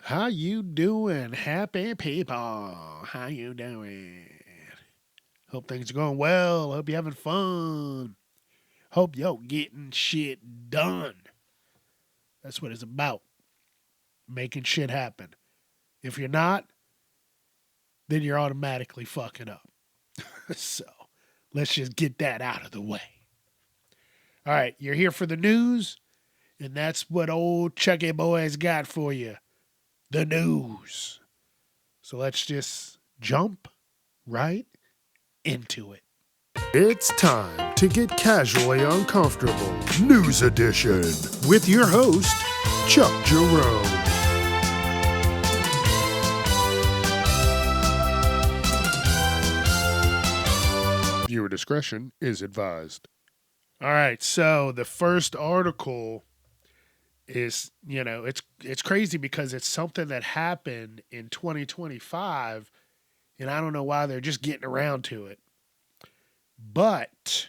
How you doing, happy people? How you doing? Hope things are going well. Hope you're having fun. Hope yo getting shit done. That's what it's about. Making shit happen. If you're not, then you're automatically fucking up. So let's just get that out of the way. All right, you're here for the news, and that's what old Chucky Boy's got for you. The news. So let's just jump right into it. It's time to get casually uncomfortable. News Edition with your host, Chuck Jerome. Viewer discretion is advised. All right, so the first article is, it's crazy because it's something that happened in 2025, and I don't know why they're just getting around to it. But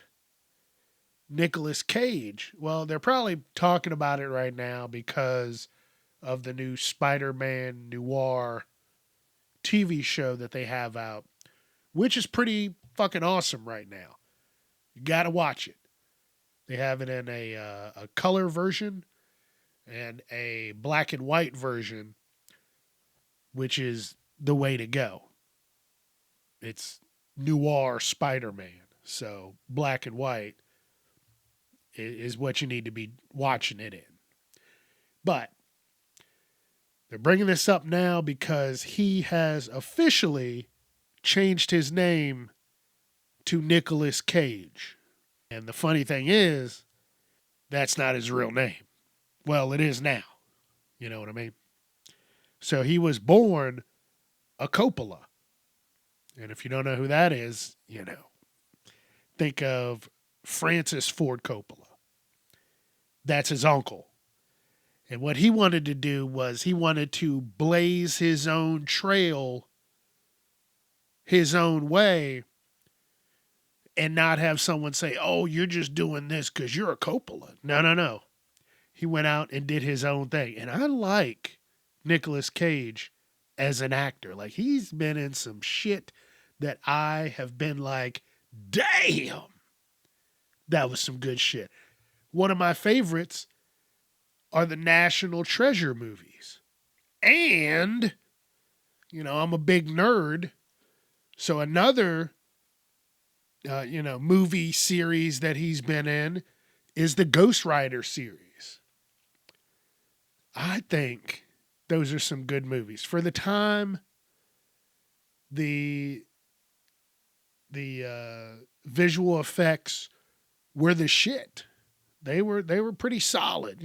Nicolas Cage, well, they're probably talking about it right now because of the new Spider-Man noir TV show that they have out, which is pretty fucking awesome right now. You got to watch it. They have it in a color version and a black and white version, which is the way to go. It's noir Spider-Man. So black and white is what you need to be watching it in. But they're bringing this up now because he has officially changed his name to Nicolas Cage. And the funny thing is, that's not his real name. Well, it is now. You know what I mean? So he was born a Coppola. And if you don't know who that is, think of Francis Ford Coppola. That's his uncle. And what he wanted to do was he wanted to blaze his own trail his own way and not have someone say, oh, you're just doing this because you're a Coppola. No, no, no. He went out and did his own thing. And I like Nicolas Cage as an actor. Like, he's been in some shit that I have been like, damn, that was some good shit. One of my favorites are the National Treasure movies. And, I'm a big nerd. So another, movie series that he's been in is the Ghost Rider series. I think those are some good movies. For the time, the visual effects were the shit. They were pretty solid,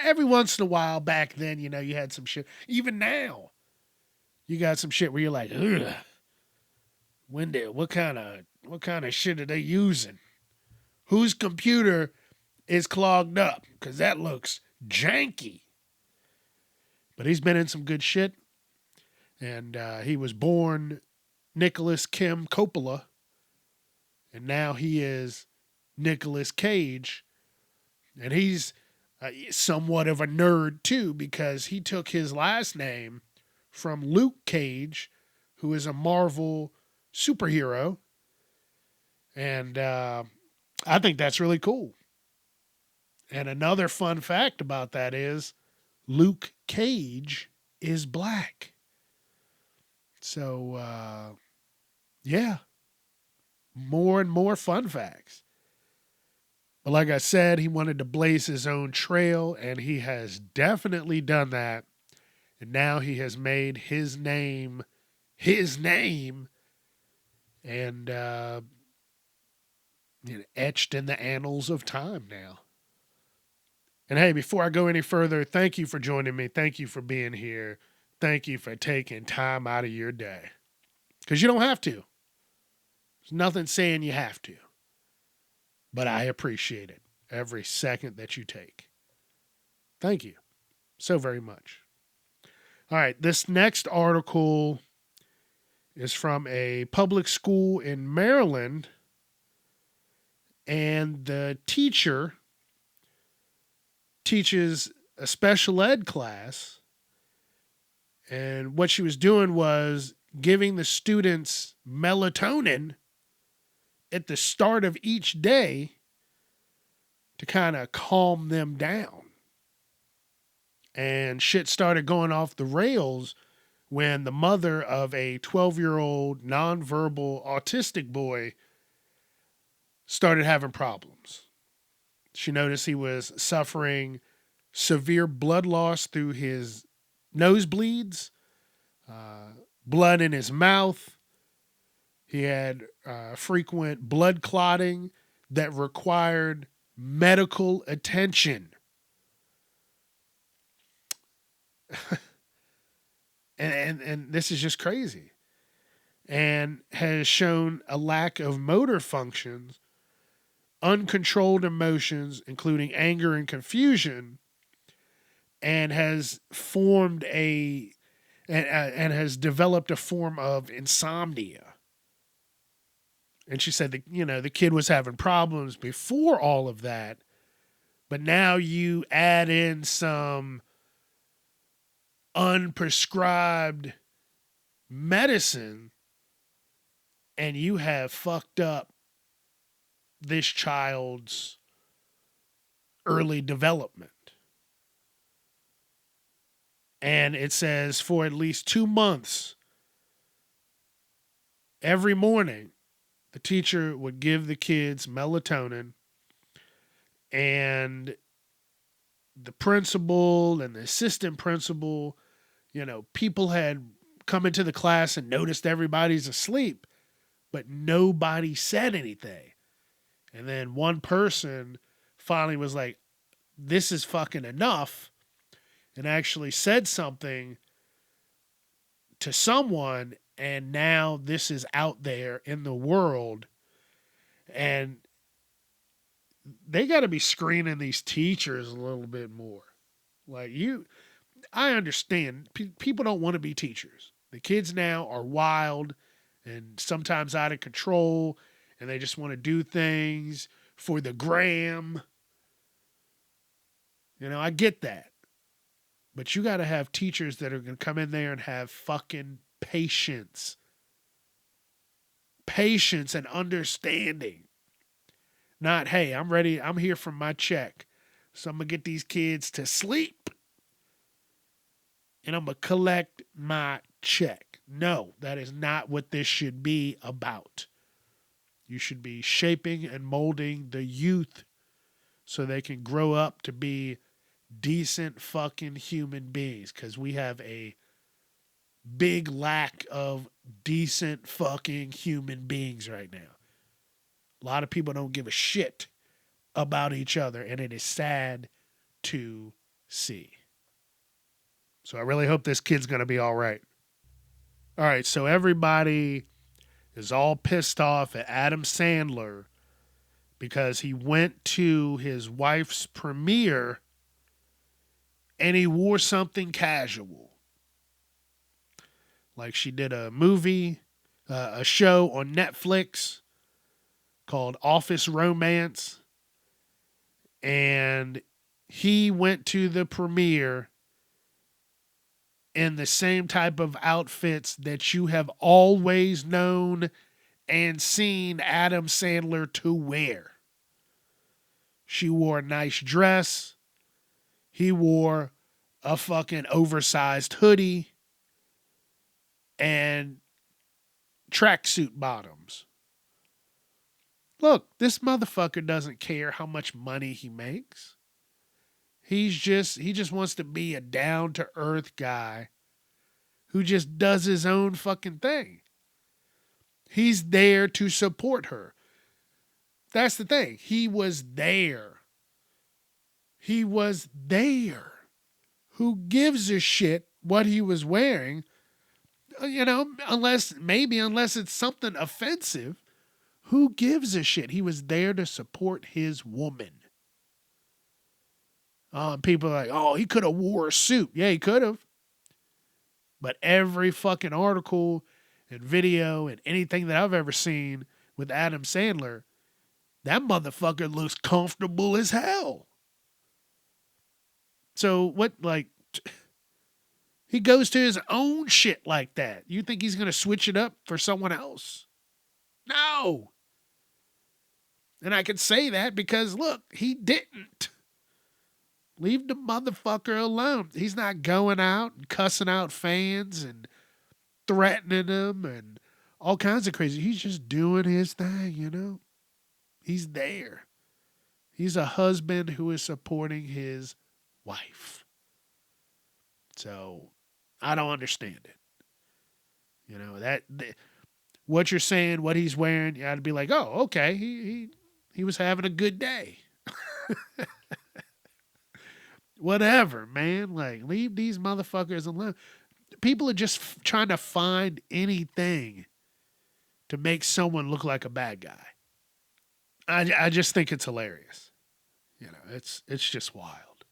Every once in a while back then, you had some shit. Even now, you got some shit where you're like, ugh. What kind of shit are they using? Whose computer is clogged up? Because that looks janky. But he's been in some good shit. And he was born Nicholas Kim Coppola. And now he is Nicolas Cage. And he's somewhat of a nerd too, because he took his last name from Luke Cage, who is a Marvel superhero. And I think that's really cool. And another fun fact about that is Luke Cage is black. So, yeah, more and more fun facts. But like I said, he wanted to blaze his own trail, and he has definitely done that. And now he has made his name, and etched in the annals of time now. And hey, before I go any further, thank you for joining me. Thank you for being here. Thank you for taking time out of your day. Because you don't have to. There's nothing saying you have to. But I appreciate it every second that you take. Thank you so very much. All right, this next article is from a public school in Maryland. And the teacher teaches a special ed class, And what she was doing was giving the students melatonin at the start of each day to kind of calm them down. And shit started going off the rails when the mother of a 12-year-old nonverbal autistic boy started having problems. She noticed he was suffering severe blood loss through his nosebleeds, blood in his mouth. He had frequent blood clotting that required medical attention. and this is just crazy. And has shown a lack of motor functions, uncontrolled emotions, including anger and confusion, and has formed and has developed a form of insomnia. And she said that, the kid was having problems before all of that, but now you add in some unprescribed medicine and you have fucked up this child's early development. And it says for at least 2 months, every morning, the teacher would give the kids melatonin, and the principal and the assistant principal, people had come into the class and noticed everybody's asleep, but nobody said anything. And then one person finally was like, this is fucking enough, and actually said something to someone, and now this is out there in the world, and they got to be screening these teachers a little bit more. Like, I understand people don't want to be teachers. The kids now are wild and sometimes out of control, and they just want to do things for the gram. I get that. But you got to have teachers that are going to come in there and have fucking patience. Patience and understanding. Not, hey, I'm ready. I'm here for my check. So I'm going to get these kids to sleep. And I'm going to collect my check. No, that is not what this should be about. You should be shaping and molding the youth so they can grow up to be decent fucking human beings, because we have a big lack of decent fucking human beings right now. A lot of people don't give a shit about each other, and it is sad to see. So I really hope this kid's going to be all right. All right, so everybody is all pissed off at Adam Sandler because he went to his wife's premiere and he wore something casual. Like she did a movie, a show on Netflix called Office Romance. And he went to the premiere in the same type of outfits that you have always known and seen Adam Sandler to wear. She wore a nice dress. He wore a fucking oversized hoodie and tracksuit bottoms. Look, this motherfucker doesn't care how much money he makes. He just wants to be a down-to-earth guy who just does his own fucking thing. He's there to support her. That's the thing. He was there. He was there. Who gives a shit what he was wearing? Unless it's something offensive. Who gives a shit? He was there to support his woman. People are like, oh, he could have wore a suit. Yeah, he could have. But every fucking article and video and anything that I've ever seen with Adam Sandler, that motherfucker looks comfortable as hell. So what, He goes to his own shit like that. You think he's going to switch it up for someone else? No. And I can say that because, look, he didn't. Leave the motherfucker alone. He's not going out and cussing out fans and threatening them and all kinds of crazy. He's just doing his thing, you know? He's there. He's a husband who is supporting his wife. So I don't understand it. You know, what you're saying, what he's wearing, you got to be like, oh, okay, he was having a good day. Whatever, man. Like, leave these motherfuckers alone. People are just trying to find anything to make someone look like a bad guy. I just think it's hilarious. You know, it's just wild.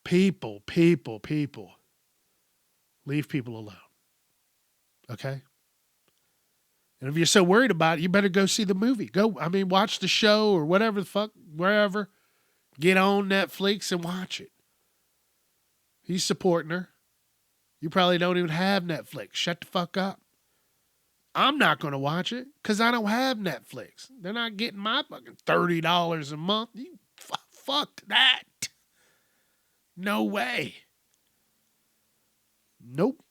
People. Leave people alone. Okay? And if you're so worried about it, you better go see the movie. Watch the show or whatever the fuck, wherever. Get on Netflix and watch it. He's supporting her. You probably don't even have Netflix. Shut the fuck up. I'm not going to watch it because I don't have Netflix. They're not getting my fucking $30 a month. Fuck that. No way. Nope.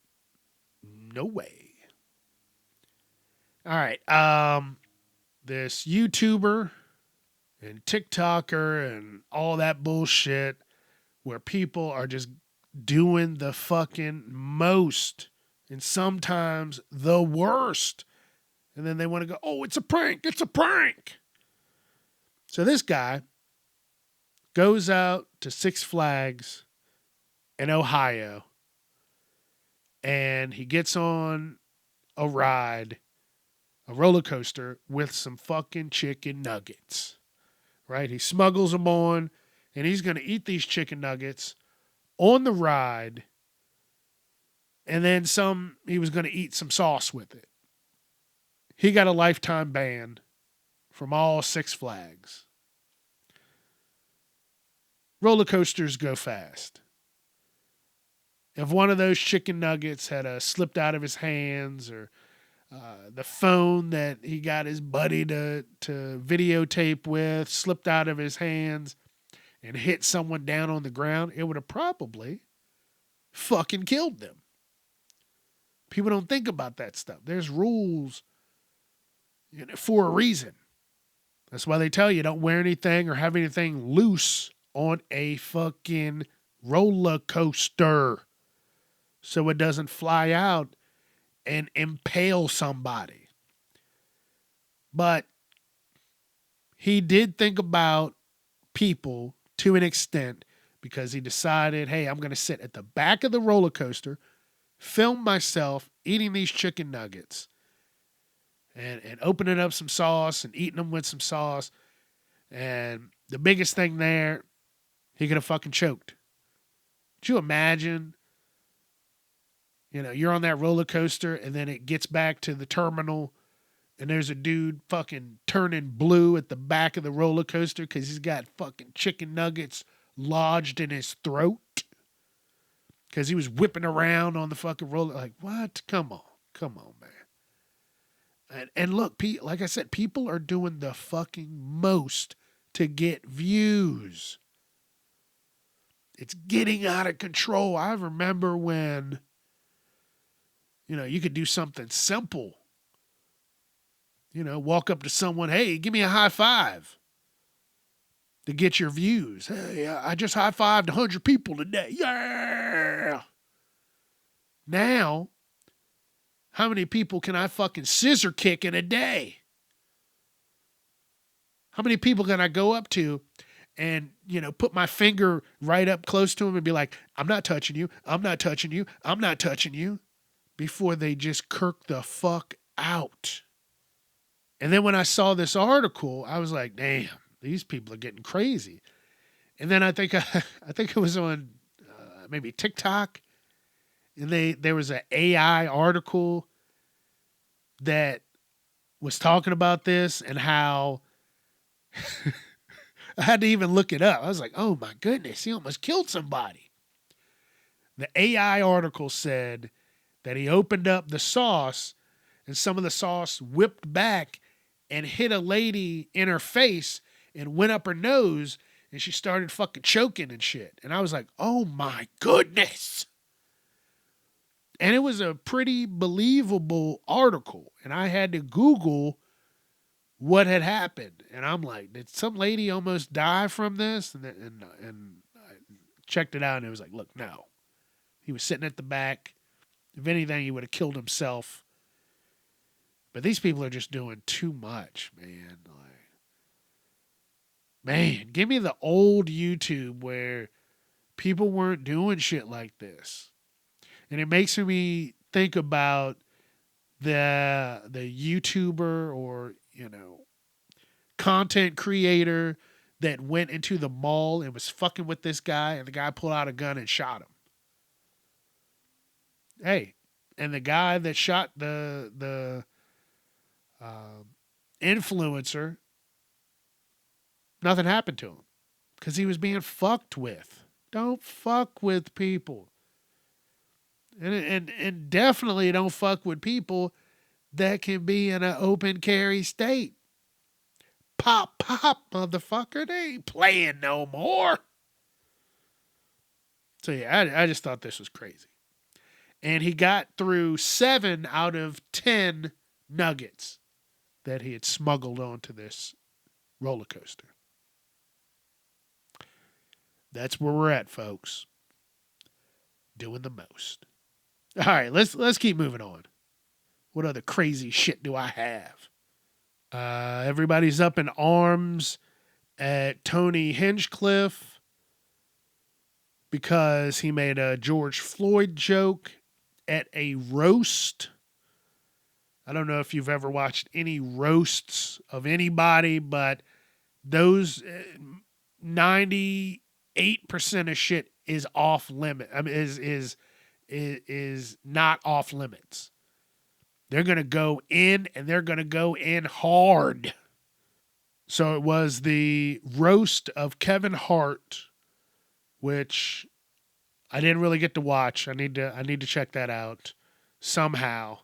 No way. All right. This YouTuber and TikToker and all that bullshit where people are just doing the fucking most and sometimes the worst. And then they want to go, oh, it's a prank. It's a prank. So this guy goes out to Six Flags in Ohio and he gets on a ride, a roller coaster with some fucking chicken nuggets. Right? He smuggles them on and he's going to eat these chicken nuggets on the ride. And then he was going to eat some sauce with it. He got a lifetime ban from all Six Flags. Roller coasters go fast. If one of those chicken nuggets had slipped out of his hands or the phone that he got his buddy to videotape with slipped out of his hands and hit someone down on the ground, it would have probably fucking killed them. People don't think about that stuff. There's rules for a reason. That's why they tell you don't wear anything or have anything loose on a fucking roller coaster so it doesn't fly out and impale somebody. But he did think about people to an extent because he decided, hey, I'm going to sit at the back of the roller coaster, film myself eating these chicken nuggets and opening up some sauce and eating them with some sauce. And the biggest thing there, he could have fucking choked. Could you imagine? You know, you're on that roller coaster and then it gets back to the terminal and there's a dude fucking turning blue at the back of the roller coaster because he's got fucking chicken nuggets lodged in his throat because he was whipping around on the fucking roller. Like, what? Come on, man. And look, like I said, people are doing the fucking most to get views. It's getting out of control. I remember when, you could do something simple. Walk up to someone, hey, give me a high five to get your views. Hey, I just high fived 100 people today. Yeah. Now, how many people can I fucking scissor kick in a day? How many people can I go up to and, put my finger right up close to them and be like, I'm not touching you. I'm not touching you. I'm not touching you. Before they just kirk the fuck out. And then when I saw this article, I was like, damn, these people are getting crazy. And then I think it was on maybe TikTok. And there was an AI article that was talking about this and how I had to even look it up. I was like, oh my goodness, he almost killed somebody. The AI article said that he opened up the sauce and some of the sauce whipped back and hit a lady in her face and went up her nose and she started fucking choking and shit. And I was like, oh my goodness. And it was a pretty believable article. And I had to Google what had happened. And I'm like, did some lady almost die from this? And I checked it out and it was like, look, no. He was sitting at the back. If anything, he would have killed himself. But these people are just doing too much, man. Like, man, give me the old YouTube where people weren't doing shit like this. And it makes me think about the YouTuber or, content creator that went into the mall and was fucking with this guy and the guy pulled out a gun and shot him. Hey, and the guy that shot the influencer, nothing happened to him because he was being fucked with. Don't fuck with people. And definitely don't fuck with people that can be in an open carry state. Pop, motherfucker. They ain't playing no more. So, yeah, I just thought this was crazy. And he got through 7 out of 10 nuggets that he had smuggled onto this roller coaster. That's where we're at, folks. Doing the most. All right, let's keep moving on. What other crazy shit do I have? Everybody's up in arms at Tony Hinchcliffe because he made a George Floyd joke at a roast. I don't know if you've ever watched any roasts of anybody, but those 98% of shit is off limit. I mean, is not off limits. They're going to go in and they're going to go in hard. So it was the roast of Kevin Hart, which I didn't really get to watch. I need to check that out somehow.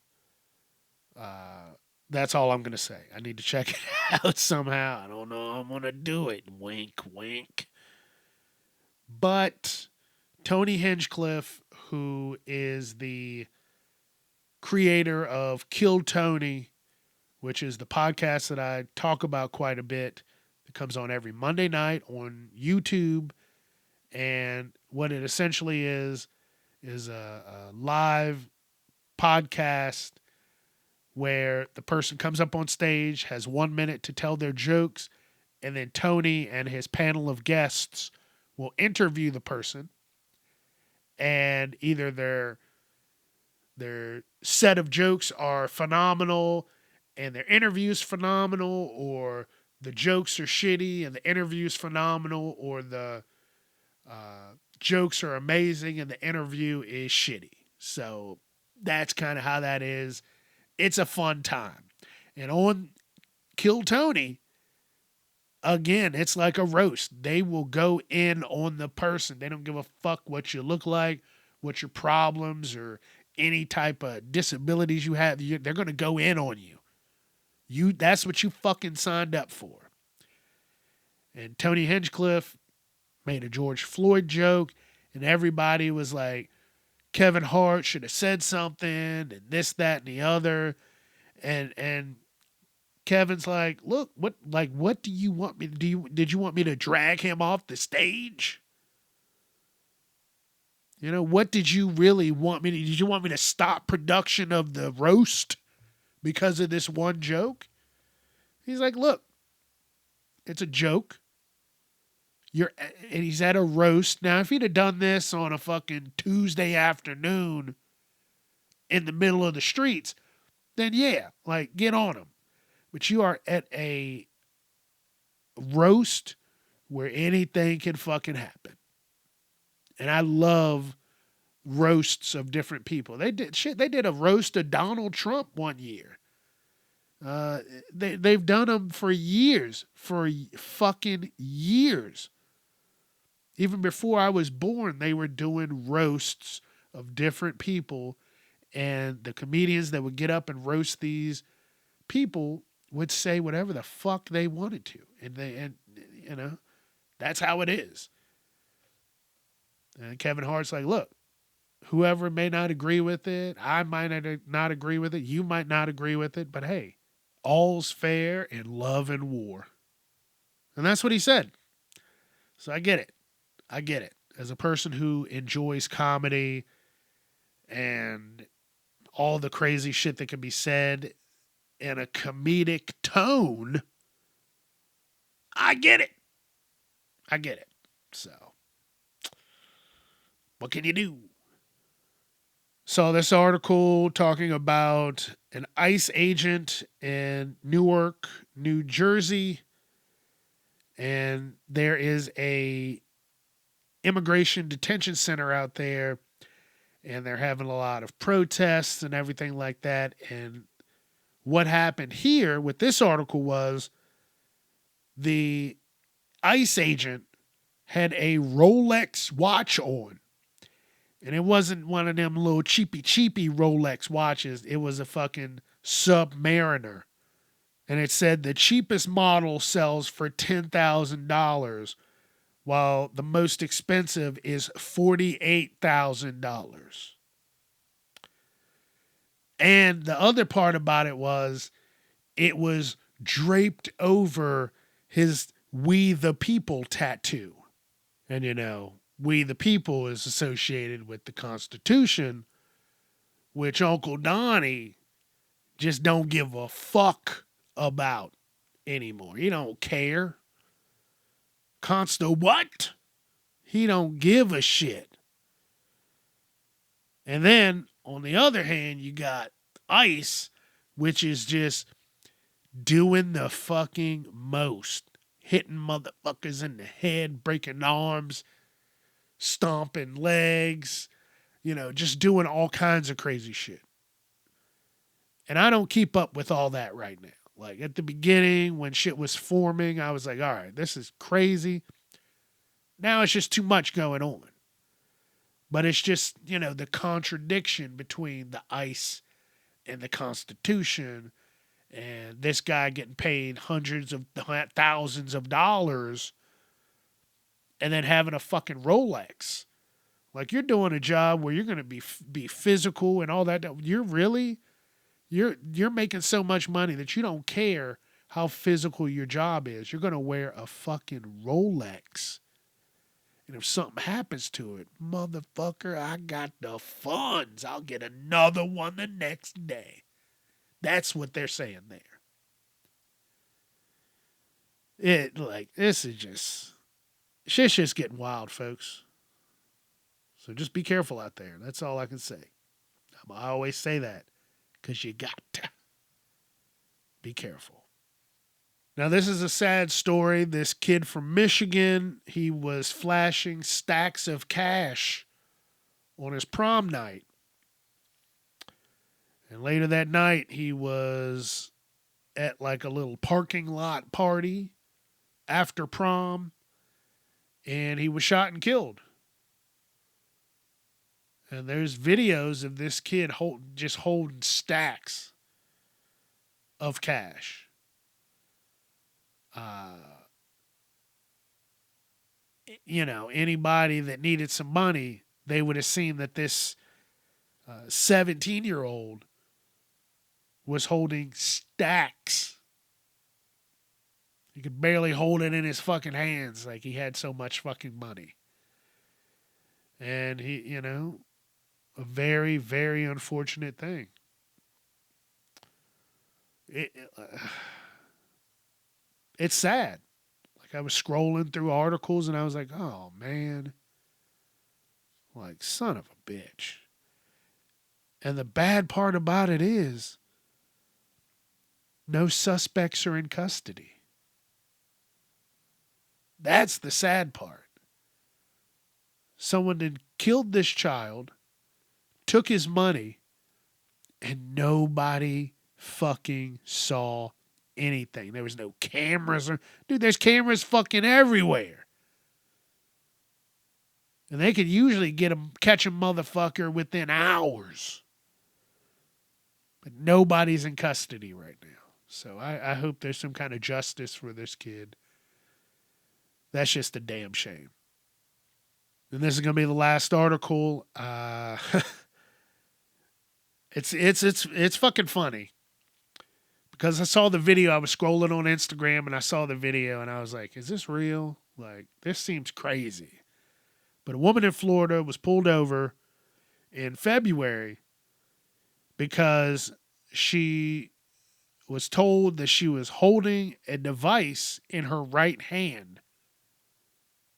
That's all I'm going to say. I need to check it out somehow. I don't know how I'm going to do it. Wink, wink. But Tony Hinchcliffe, who is the creator of Kill Tony, which is the podcast that I talk about quite a bit. It comes on every Monday night on YouTube. And what it essentially is a live podcast where the person comes up on stage, has 1 minute to tell their jokes, and then Tony and his panel of guests will interview the person. And either their set of jokes are phenomenal and their interview's phenomenal, or the jokes are shitty and the interview's phenomenal, or the jokes are amazing and the interview is shitty. So that's kind of how that is. It's a fun time. And on Kill Tony, again, it's like a roast. They will go in on the person. They don't give a fuck what you look like, what your problems or any type of disabilities you have. They're going to go in on you. That's what you fucking signed up for. And Tony Hinchcliffe made a George Floyd joke, and everybody was like, Kevin Hart should have said something, and this, that, and the other. And Kevin's like, look, what do you want me to do? Did you want me to drag him off the stage? What did you really want me to? Did you want me to stop production of the roast because of this one joke? He's like, look, it's a joke. And he's at a roast. Now, if he'd have done this on a fucking Tuesday afternoon in the middle of the streets, then yeah, like, get on him. But you are at a roast where anything can fucking happen. And I love roasts of different people. They did a roast of Donald Trump one year. They've done them for years, for fucking years. Even before I was born, they were doing roasts of different people, and the comedians that would get up and roast these people would say whatever the fuck they wanted to, and you know that's how it is. And Kevin Hart's like, look, whoever may not agree with it, I might not agree with it, you might not agree with it, but hey, all's fair in love and war. And that's what he said. So I get it. I get it. As a person who enjoys comedy and all the crazy shit that can be said in a comedic tone, I get it. I get it. So, what can you do? Saw this article talking about an ICE agent in Newark, New Jersey, and there is a immigration detention center out there, and they're having a lot of protests and everything like that. And what happened here with this article was the ICE agent had a Rolex watch on. And it wasn't one of them little cheapy Rolex watches. It was a fucking Submariner. And it said the cheapest model sells for $10,000, while the most expensive is $48,000. And the other part about it was draped over his "We the People" tattoo. And "We the People" is associated with the Constitution, which Uncle Donnie just don't give a fuck about anymore. He don't care. Consta what? He don't give a shit. And then, on the other hand, you got ICE, which is just doing the fucking most. Hitting motherfuckers in the head, breaking arms, stomping legs, just doing all kinds of crazy shit. And I don't keep up with all that right now. Like at the beginning when shit was forming, I was like, all right, this is crazy. Now it's just too much going on. But it's just, the contradiction between the ICE and the Constitution, and this guy getting paid hundreds of thousands of dollars and then having a fucking Rolex. Like, you're doing a job where you're going to be physical and all that. You're making so much money that you don't care how physical your job is. You're going to wear a fucking Rolex. And if something happens to it, motherfucker, I got the funds. I'll get another one the next day. That's what they're saying there. This is shit's just getting wild, folks. So just be careful out there. That's all I can say. I always say that because you got to be careful. Now, this is a sad story. This kid from Michigan, he was flashing stacks of cash on his prom night. And later that night, he was at like a little parking lot party after prom, and he was shot and killed. And there's videos of this kid just holding stacks of cash. Anybody that needed some money, they would have seen that this 17-year-old was holding stacks. He could barely hold it in his fucking hands, like he had so much fucking money. And he, a very, very unfortunate thing. It's sad. Like, I was scrolling through articles and I was like, oh man, like, son of a bitch. And the bad part about it is no suspects are in custody. That's the sad part. Someone had killed this child, took his money, and nobody fucking saw anything. There was no cameras. Dude, there's cameras fucking everywhere. And they could usually catch a motherfucker within hours. But nobody's in custody right now. So I hope there's some kind of justice for this kid. That's just a damn shame. And this is going to be the last article. It's fucking funny. Because I saw the video, I was scrolling on Instagram and I saw the video and I was like, is this real? Like, this seems crazy. But a woman in Florida was pulled over in February because she was told that she was holding a device in her right hand,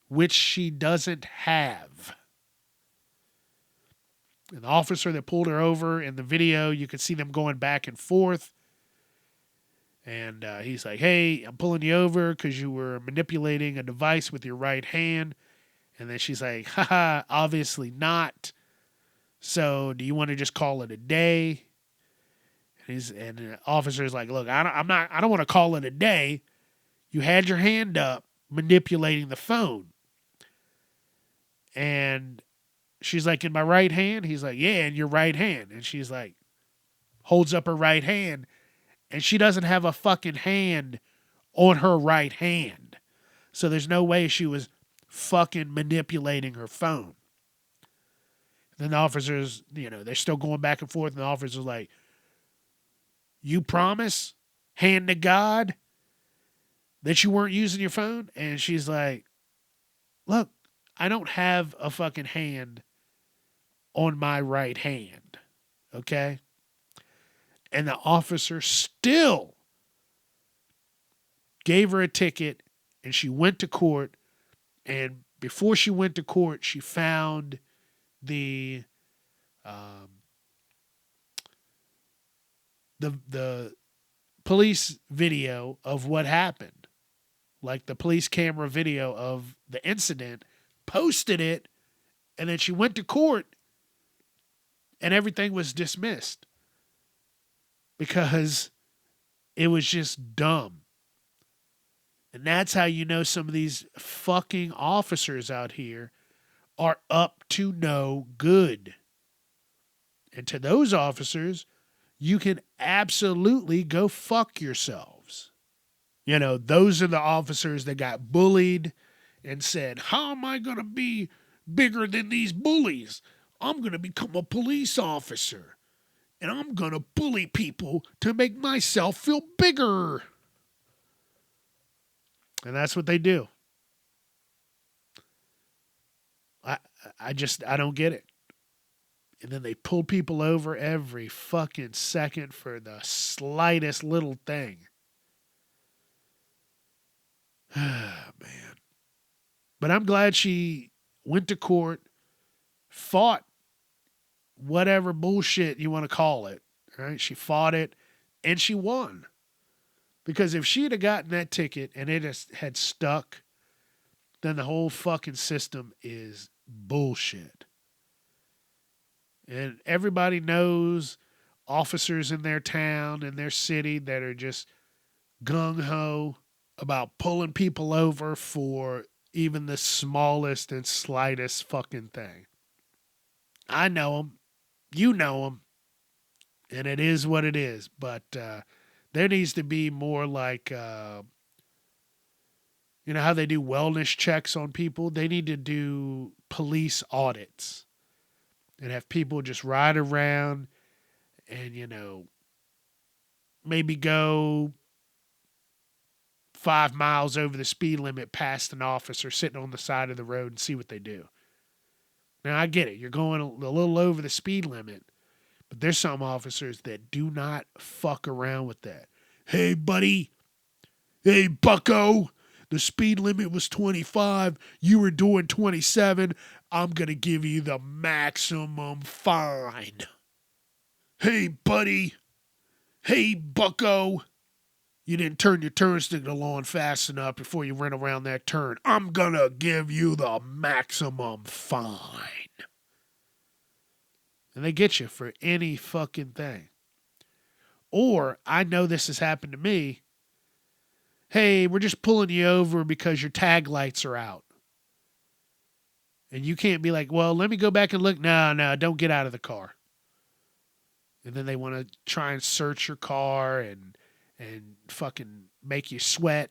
which she doesn't have. And the officer that pulled her over in the video, you could see them going back and forth. And he's like, hey, I'm pulling you over because you were manipulating a device with your right hand. And then she's like, haha, obviously not. So do you want to just call it a day? And the officer's like, look, I don't want to call it a day. You had your hand up manipulating the phone. And she's like, in my right hand? He's like, yeah, in your right hand. And she's like, holds up her right hand. And she doesn't have a fucking hand on her right hand. So there's no way she was fucking manipulating her phone. And then the officers, they're still going back and forth. And the officer's like, you promise, hand to God, that you weren't using your phone? And she's like, look, I don't have a fucking hand on my right hand. Okay? And the officer still gave her a ticket, and she went to court. And before she went to court, she found the police video of what happened, like the police camera video of the incident, posted it, and then she went to court, and everything was dismissed because it was just dumb. And that's how you know some of these fucking officers out here are up to no good. And to those officers, you can absolutely go fuck yourselves. Those are the officers that got bullied and said, how am I going to be bigger than these bullies? I'm going to become a police officer. And I'm going to bully people to make myself feel bigger. And that's what they do. I don't get it. And then they pull people over every fucking second for the slightest little thing. Man. But I'm glad she went to court, fought whatever bullshit you want to call it. Right? She fought it and she won. Because if she'd have gotten that ticket and it had stuck, then the whole fucking system is bullshit. And everybody knows officers in their town, in their city, that are just gung-ho about pulling people over for even the smallest and slightest fucking thing. I know them. You know them. And it is what it is. But there needs to be more like, how they do wellness checks on people? They need to do police audits and have people just ride around and, maybe go 5 miles over the speed limit past an officer sitting on the side of the road and see what they do. Now, I get it. You're going a little over the speed limit, but there's some officers that do not fuck around with that. Hey, buddy. Hey, bucko. The speed limit was 25. You were doing 27. I'm going to give you the maximum fine. Hey, buddy. Hey, bucko. You didn't turn your turn signal on fast enough before you went around that turn. I'm going to give you the maximum fine. And they get you for any fucking thing. Or, I know this has happened to me. Hey, we're just pulling you over because your tag lights are out. And you can't be like, well, let me go back and look. No, don't get out of the car. And then they want to try and search your car and fucking make you sweat.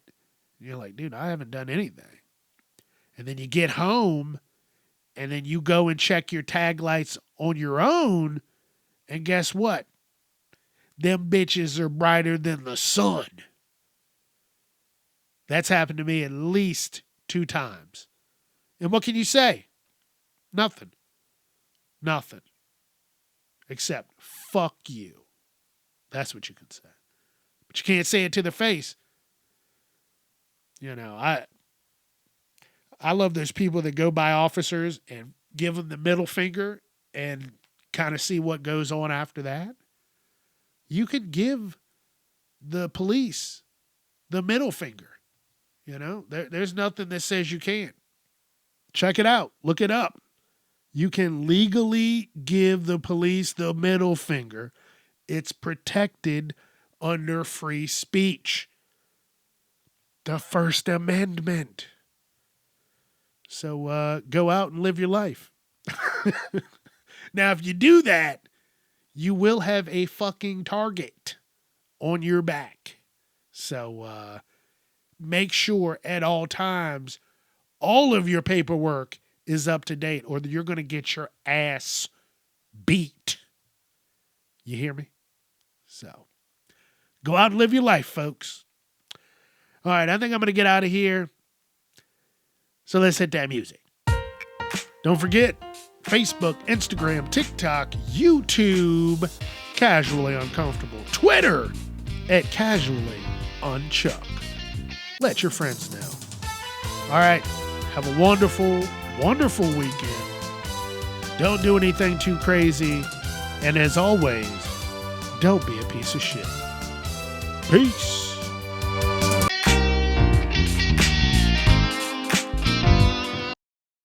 And you're like, dude, I haven't done anything. And then you get home and then you go and check your tag lights on your own. And guess what? Them bitches are brighter than the sun. That's happened to me at least 2 times. And what can you say? Nothing. Nothing. Except, fuck you. That's what you can say. But you can't say it to their face. You know, I love those people that go by officers and give them the middle finger and kind of see what goes on after that. You could give the police the middle finger. You know, there's nothing that says you can't. Check it out. Look it up. You can legally give the police the middle finger. It's protected under free speech. The First Amendment. So go out and live your life. Now, if you do that, you will have a fucking target on your back. So make sure at all times all of your paperwork is up to date, or you're going to get your ass beat. You hear me? So go out and live your life, folks. All right, I think I'm going to get out of here. So let's hit that music. Don't forget, Facebook, Instagram, TikTok, YouTube, Casually Uncomfortable, Twitter at Casually Unchuck. Let your friends know. All right, have a wonderful, wonderful weekend. Don't do anything too crazy. And as always, don't be a piece of shit. Peace.